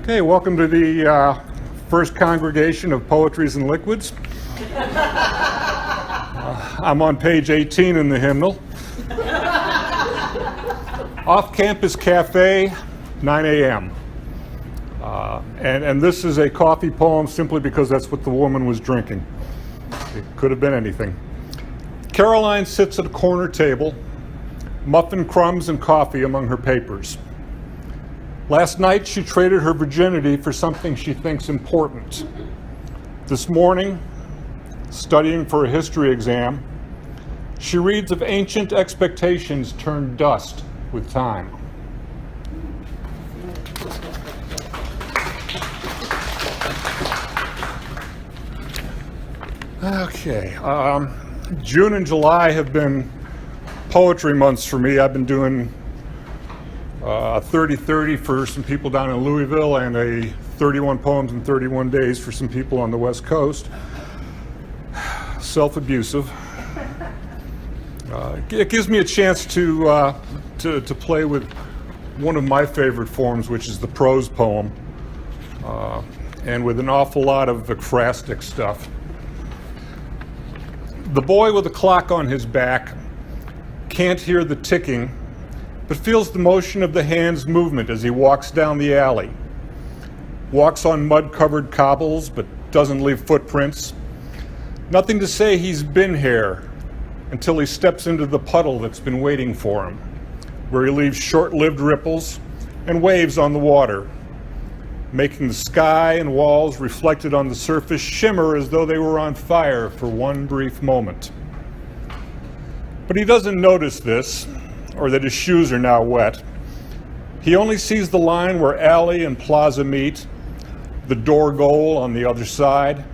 Okay, welcome to the first congregation of Poetries and Liquids. I'm on page 18 in the hymnal. Off-campus cafe, 9 a.m. And this is a coffee poem simply because that's what the woman was drinking. It could have been anything. Caroline sits at a corner table, muffin crumbs and coffee among her papers. Last night she traded her virginity for something she thinks important. This morning, studying for a history exam, she reads of ancient expectations turned dust with time. Okay, June and July have been poetry months for me. I've been doing a 30-30 for some people down in Louisville and a 31 poems in 31 days for some people on the West Coast. Self-abusive. It gives me a chance to play with one of my favorite forms, which is the prose poem, and with an awful lot of ekphrastic stuff. The boy with a clock on his back can't hear the ticking, but feels the motion of the hand's movement as he walks down the alley. Walks on mud-covered cobbles, but doesn't leave footprints. Nothing to say he's been here until he steps into the puddle that's been waiting for him, where he leaves short-lived ripples and waves on the water, making the sky and walls reflected on the surface shimmer as though they were on fire for one brief moment. But he doesn't notice this, or that his shoes are now wet. He only sees the line where alley and plaza meet, the door goal on the other side,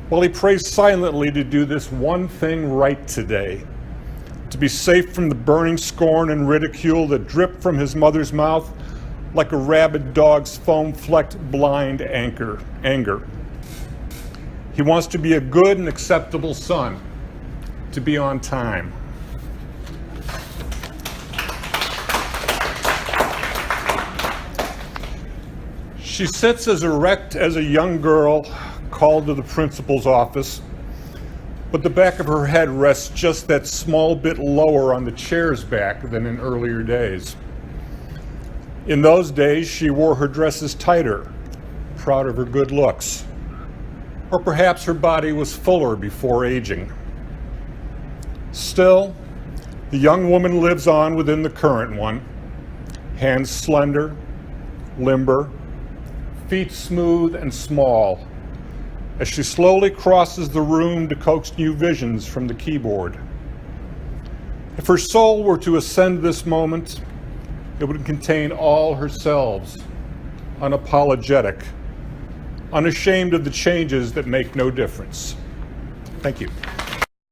while he prays silently to do this one thing right today, to be safe from the burning scorn and ridicule that drip from his mother's mouth like a rabid dog's foam-flecked blind anger. He wants to be a good and acceptable son, to be on time. She sits as erect as a young girl called to the principal's office, but the back of her head rests just that small bit lower on the chair's back than in earlier days. In those days, she wore her dresses tighter, proud of her good looks. Or perhaps her body was fuller before aging. Still, the young woman lives on within the current one, hands slender, limber, feet smooth and small, as she slowly crosses the room to coax new visions from the keyboard. If her soul were to ascend this moment, it would contain all her selves, unapologetic, unashamed of the changes that make no difference. Thank you.